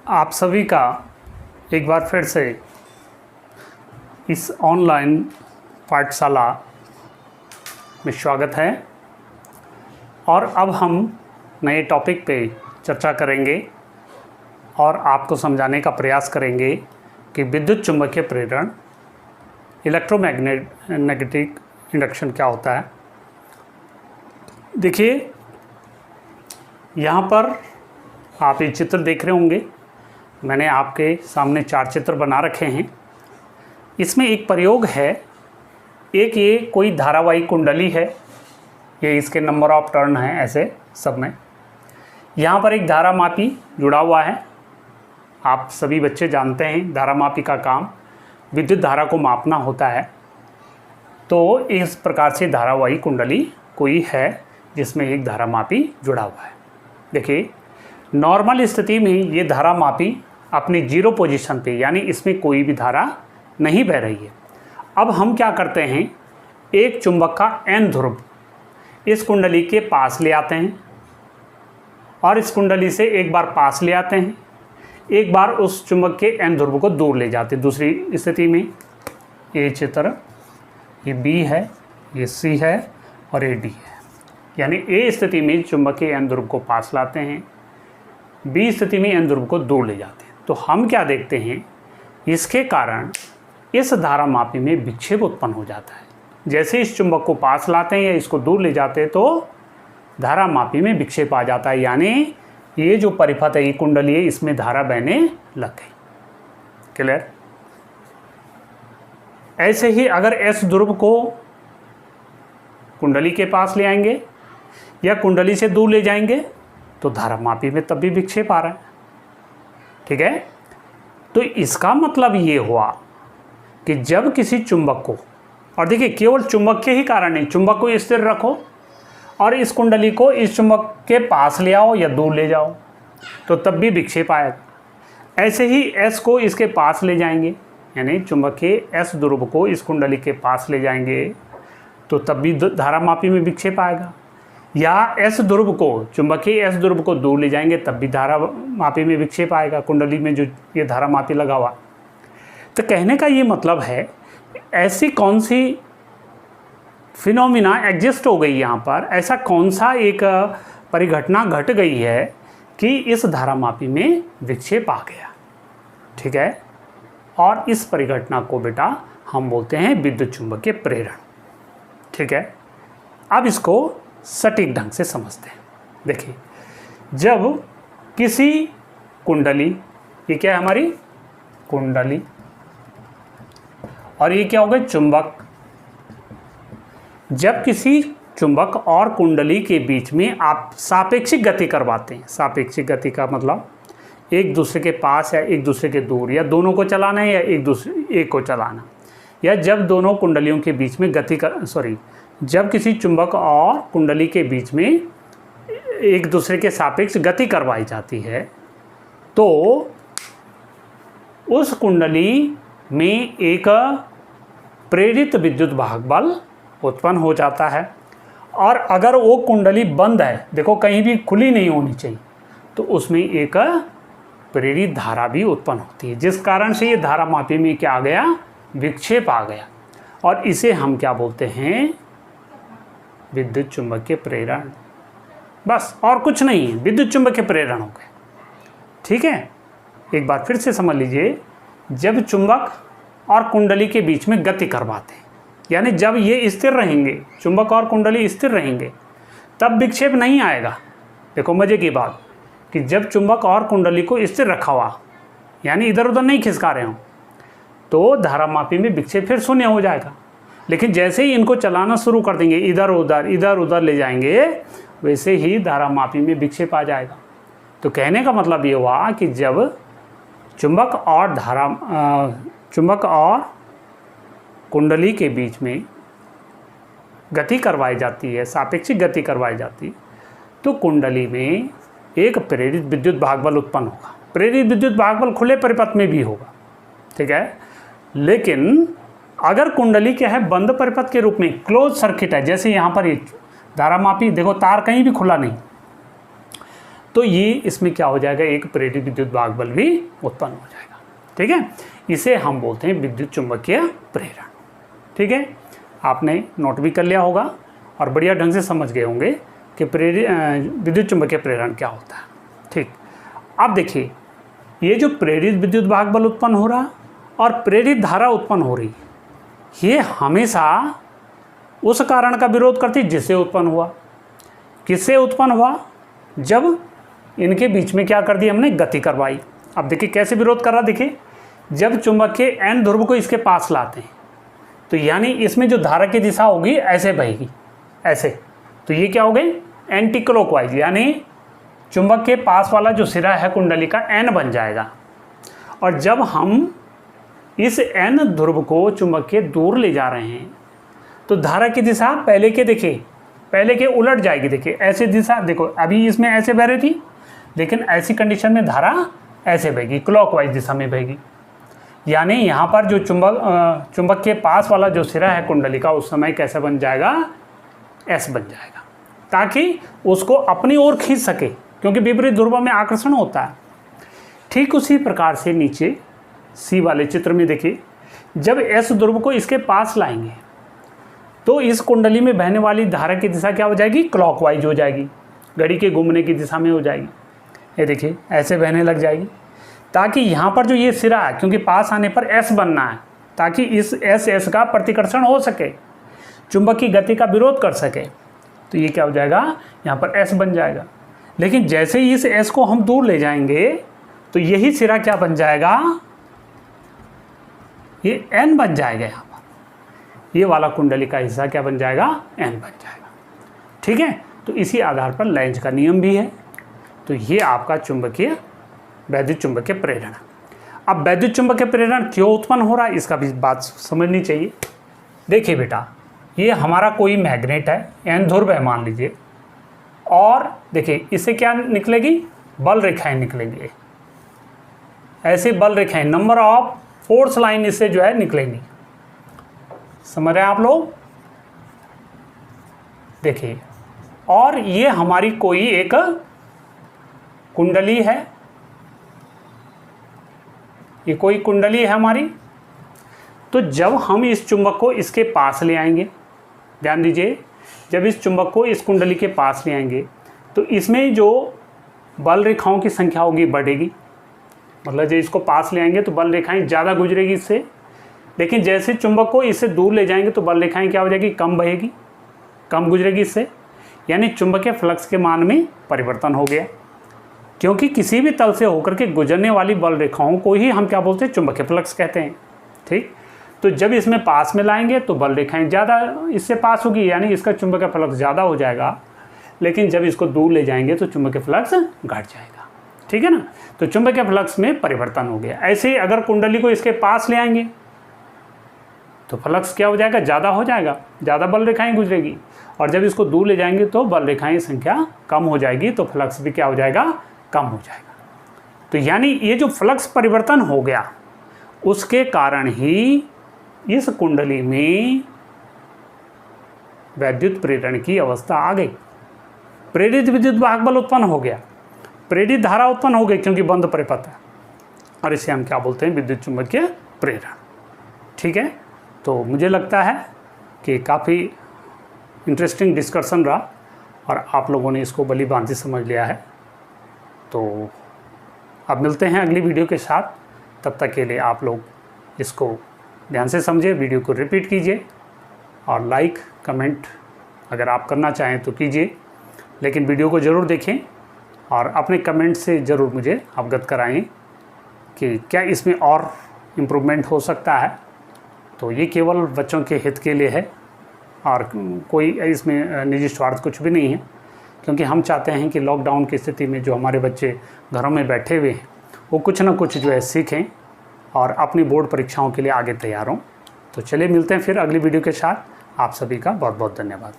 आप सभी का एक बार फिर से इस ऑनलाइन पाठशाला में स्वागत है। और अब हम नए टॉपिक पे चर्चा करेंगे और आपको समझाने का प्रयास करेंगे कि विद्युत चुम्बकीय प्रेरण इलेक्ट्रोमैग्नेटिक इंडक्शन क्या होता है। देखिए, यहाँ पर आप ये चित्र देख रहे होंगे। मैंने आपके सामने 4 चित्र बना रखे हैं। इसमें एक प्रयोग है, एक ये कोई धारावाही कुंडली है, ये इसके नंबर ऑफ टर्न हैं ऐसे सब में। यहाँ पर एक धारामापी जुड़ा हुआ है। आप सभी बच्चे जानते हैं धारामापी का काम विद्युत धारा को मापना होता है। तो इस प्रकार से धारावाही कुंडली कोई है जिसमें एक धारामापी जुड़ा हुआ है। देखिए, नॉर्मल स्थिति में ये धारामापी अपनी जीरो पोजीशन पे, यानी इसमें कोई भी धारा नहीं बह रही है। अब हम क्या करते हैं, एक चुंबक का N ध्रुव इस कुंडली के पास ले आते हैं और इस कुंडली से एक बार पास ले आते हैं, एक बार उस चुंबक के N ध्रुव को दूर ले जाते हैं। दूसरी स्थिति में ये चित्र, ये B है, ये C है और ये D है। यानी A स्थिति में चुंबक के N ध्रुव को पास लाते हैं, B स्थिति में N ध्रुव को दूर ले जाते हैं। तो हम क्या देखते हैं, इसके कारण इस धारामापी में विक्षेप उत्पन्न हो जाता है। जैसे इस चुंबक को पास लाते हैं या इसको दूर ले जाते हैं तो धारामापी में विक्षेप आ जाता है। यानी ये जो परिपथ है, ये कुंडली है, इसमें धारा बहने लग गई। क्लियर? ऐसे ही अगर S ध्रुव को कुंडली के पास ले आएंगे या कुंडली से दूर ले जाएंगे तो धारामापी में तब भी विक्षेप आ रहा है। ठीक है? तो इसका मतलब ये हुआ कि जब किसी चुंबक को, और देखिए केवल चुंबक के ही कारण नहीं, चुंबक को स्थिर रखो और इस कुंडली को इस चुंबक के पास ले आओ या दूर ले जाओ तो तब भी विक्षेप आएगा। ऐसे ही S को इसके पास ले जाएंगे, यानी चुंबक के S ध्रुव को इस कुंडली के पास ले जाएंगे तो तब भी धारामापी में विक्षेप आएगा। या S ध्रुव को, चुंबकीय S ध्रुव को दूर ले जाएंगे तब भी धारामापी में विक्षेप आएगा, कुंडली में जो ये धारामापी लगा हुआ। तो कहने का ये मतलब है, ऐसी कौन सी फिनोमिना एग्जिस्ट हो गई यहाँ पर, ऐसा कौन सा एक परिघटना घट गई है कि इस धारामापी में विक्षेप आ गया। ठीक है? और इस परिघटना को बेटा हम बोलते हैं विद्युत चुम्बकीय प्रेरण। ठीक है? अब इसको सटीक ढंग से समझते हैं। देखिए, जब किसी कुंडली, ये क्या है हमारी कुंडली, और ये क्या हो गए चुंबक, जब किसी चुंबक और कुंडली के बीच में आप सापेक्षिक गति करवाते हैं, सापेक्षिक गति का मतलब एक दूसरे के पास या एक दूसरे के दूर, या दोनों को चलाना है या एक को चलाना, या जब दोनों कुंडलियों के बीच में जब किसी चुंबक और कुंडली के बीच में एक दूसरे के सापेक्ष गति करवाई जाती है तो उस कुंडली में एक प्रेरित विद्युत भाग बल उत्पन्न हो जाता है। और अगर वो कुंडली बंद है, देखो कहीं भी खुली नहीं होनी चाहिए, तो उसमें एक प्रेरित धारा भी उत्पन्न होती है, जिस कारण से ये धारामापी में क्या आ गया, विक्षेप आ गया। और इसे हम क्या बोलते हैं, विद्युत चुम्बकीय प्रेरण। बस, और कुछ नहीं है, विद्युत चुम्बकीय प्रेरण हो गए। ठीक है? एक बार फिर से समझ लीजिए, जब चुंबक और कुंडली के बीच में गति करवाते हैं, यानी जब ये स्थिर रहेंगे, चुंबक और कुंडली स्थिर रहेंगे, तब विक्षेप नहीं आएगा। देखो मजे की बात कि जब चुंबक और कुंडली को स्थिर रखा हुआ, यानी इधर उधर नहीं खिसका रहे हो, तो धारामापी में विक्षेप फिर शून्य हो जाएगा। लेकिन जैसे ही इनको चलाना शुरू कर देंगे, इधर उधर ले जाएंगे, वैसे ही धारामापी में विक्षेप आ जाएगा। तो कहने का मतलब ये हुआ कि जब चुंबक और कुंडली के बीच में गति करवाई जाती है, सापेक्षिक गति करवाई जाती, तो कुंडली में एक प्रेरित विद्युत भागबल उत्पन्न होगा। प्रेरित विद्युत भागबल खुले परिपथ में भी होगा। ठीक है? लेकिन अगर कुंडली क्या है, बंद परिपथ के रूप में, क्लोज सर्किट है, जैसे यहाँ पर ये धारामापी, देखो तार कहीं भी खुला नहीं, तो ये इसमें क्या हो जाएगा, एक प्रेरित विद्युत भाग बल भी उत्पन्न हो जाएगा। ठीक है, इसे हम बोलते हैं विद्युत चुंबकीय प्रेरण। ठीक है, आपने नोट भी कर लिया होगा और बढ़िया ढंग से समझ गए होंगे कि विद्युत चुंबकीय प्रेरण क्या होता है। ठीक, अब देखिए ये जो प्रेरित विद्युत भाग बल उत्पन्न हो रहा और प्रेरित धारा उत्पन्न हो रही, ये हमेशा उस कारण का विरोध करती जिससे उत्पन्न हुआ। किससे उत्पन्न हुआ? जब इनके बीच में क्या कर दी हमने, गति करवाई। अब देखिए कैसे विरोध कर रहा, देखिए जब चुंबक के N ध्रुव को इसके पास लाते हैं तो यानी इसमें जो धारा की दिशा होगी ऐसे बहेगी, ऐसे, तो ये क्या हो गई, एंटी क्लॉकवाइज, यानी चुंबक के पास वाला जो सिरा है कुंडली का N बन जाएगा। और जब हम इस N ध्रुव को चुंबक के दूर ले जा रहे हैं तो धारा की दिशा पहले के, देखिए पहले के उलट जाएगी। देखिए ऐसे दिशा, देखो अभी इसमें ऐसे बह रही थी, लेकिन ऐसी कंडीशन में धारा ऐसे बहेगी, क्लॉकवाइज दिशा में बहेगी। यानी यहाँ पर जो चुंबक के पास वाला जो सिरा है कुंडली का उस समय कैसे बन जाएगा, S बन जाएगा, ताकि उसको अपनी ओर खींच सके, क्योंकि विपरीत ध्रुव में आकर्षण होता है। ठीक उसी प्रकार से नीचे C वाले चित्र में देखिए, जब S ध्रुव को इसके पास लाएंगे तो इस कुंडली में बहने वाली धारा की दिशा क्या हो जाएगी, क्लॉकवाइज हो जाएगी, घड़ी के घूमने की दिशा में हो जाएगी। ये देखिए ऐसे बहने लग जाएगी, ताकि यहाँ पर जो ये सिरा है, क्योंकि पास आने पर S बनना है, ताकि इस S का प्रतिकर्षण हो सके, चुंबक की गति का विरोध कर सके, तो ये क्या हो जाएगा, यहाँ पर S बन जाएगा। लेकिन जैसे ही इस S को हम दूर ले जाएंगे तो यही सिरा क्या बन जाएगा, ये N बन जाएगा। यहाँ पर ये वाला कुंडली का हिस्सा क्या बन जाएगा, N बन जाएगा। ठीक है, तो इसी आधार पर लेंज का नियम भी है। तो ये आपका चुंबकीय वैद्युत चुंबकीय प्रेरण। अब वैद्युत चुंबकीय प्रेरण क्यों उत्पन्न हो रहा है, इसका भी बात समझनी चाहिए। देखिए बेटा, ये हमारा कोई मैग्नेट है, N ध्रुव है मान लीजिए, और देखिए इससे क्या निकलेगी, बल रेखाएं निकलेंगी। ऐसे बल रेखाएं, नंबर ऑफ फोर्स लाइन इससे जो है निकलेंगी। समझ रहे हैं आप लोग? देखिए, और ये हमारी कोई एक कुंडली है, ये कोई कुंडली है हमारी। तो जब हम इस चुंबक को इसके पास ले आएंगे, ध्यान दीजिए, जब इस चुंबक को इस कुंडली के पास ले आएंगे तो इसमें जो बल रेखाओं की संख्या होगी बढ़ेगी। मतलब जब इसको पास ले आएंगे तो बल रेखाएं ज़्यादा गुजरेगी इससे, लेकिन जैसे चुंबक को इससे दूर ले जाएंगे तो बल रेखाएं क्या हो जाएगी, कम बहेगी, कम गुजरेगी इससे। यानी चुंबकीय फ्लक्स के मान में परिवर्तन हो गया, क्योंकि किसी भी तल से होकर के गुजरने वाली बल रेखाओं को ही हम क्या बोलते हैं, चुंबकीय फ्लक्स कहते हैं। ठीक, तो जब इसमें पास में लाएंगे तो बल रेखाएं ज़्यादा इससे पास होगी, यानी इसका चुंबकीय फ्लक्स ज़्यादा हो जाएगा। लेकिन जब इसको दूर ले जाएंगे तो चुंबकीय फ्लक्स घट जाएगा। ठीक है ना, तो चुंबकीय फ्लक्स में परिवर्तन हो गया। ऐसे ही अगर कुंडली को इसके पास ले आएंगे तो फ्लक्स क्या हो जाएगा, ज़्यादा हो जाएगा, ज़्यादा बल रेखाएं गुजरेगी। और जब इसको दूर ले जाएंगे तो बल रेखाएं संख्या कम हो जाएगी, तो फ्लक्स भी क्या हो जाएगा, कम हो जाएगा। तो यानी ये जो फ्लक्स परिवर्तन हो गया उसके कारण ही इस कुंडली में वैद्युत प्रेरण की अवस्था आ गई। प्रेरित विद्युत भाग बल उत्पन्न हो गया, प्रेरित धारा उत्पन्न हो गई, क्योंकि बंद परिपथ है, और इसे हम क्या बोलते हैं, विद्युत चुंबकीय प्रेरण। ठीक है, तो मुझे लगता है कि काफ़ी इंटरेस्टिंग डिस्कशन रहा और आप लोगों ने इसको भली भांति समझ लिया है। तो अब मिलते हैं अगली वीडियो के साथ, तब तक के लिए आप लोग इसको ध्यान से समझिए, वीडियो को रिपीट कीजिए और लाइक कमेंट अगर आप करना चाहें तो कीजिए, लेकिन वीडियो को ज़रूर देखें और अपने कमेंट से ज़रूर मुझे अवगत कराएं कि क्या इसमें और इम्प्रूवमेंट हो सकता है। तो ये केवल बच्चों के हित के लिए है और कोई इसमें निजी स्वार्थ कुछ भी नहीं है, क्योंकि हम चाहते हैं कि लॉकडाउन की स्थिति में जो हमारे बच्चे घरों में बैठे हुए हैं वो कुछ ना कुछ जो है सीखें और अपनी बोर्ड परीक्षाओं के लिए आगे तैयार हों। तो चलिए मिलते हैं फिर अगली वीडियो के साथ। आप सभी का बहुत बहुत धन्यवाद।